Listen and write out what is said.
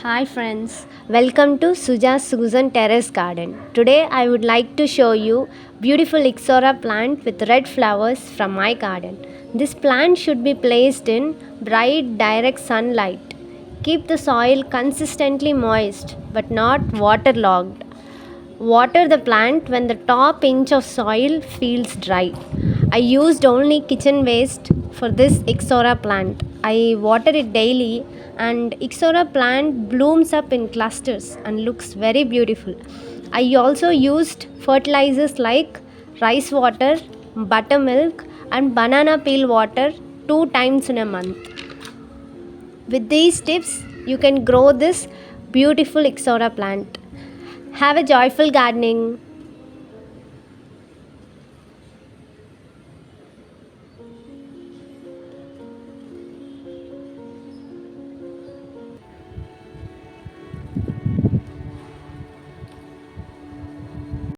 Hi friends, welcome to Suja's Susan Terrace Garden. Today I would like to show you beautiful Ixora plant with red flowers from my garden. This plant should be placed in bright direct sunlight. Keep the soil consistently moist but not waterlogged. Water the plant when the top inch of soil feels dry. I used only kitchen waste for this Ixora plant. I water it daily and Ixora plant blooms up in clusters and looks very beautiful. I also used fertilizers like rice water, buttermilk and banana peel water 2 times in a month. With these tips, you can grow this beautiful Ixora plant. Have a joyful gardening.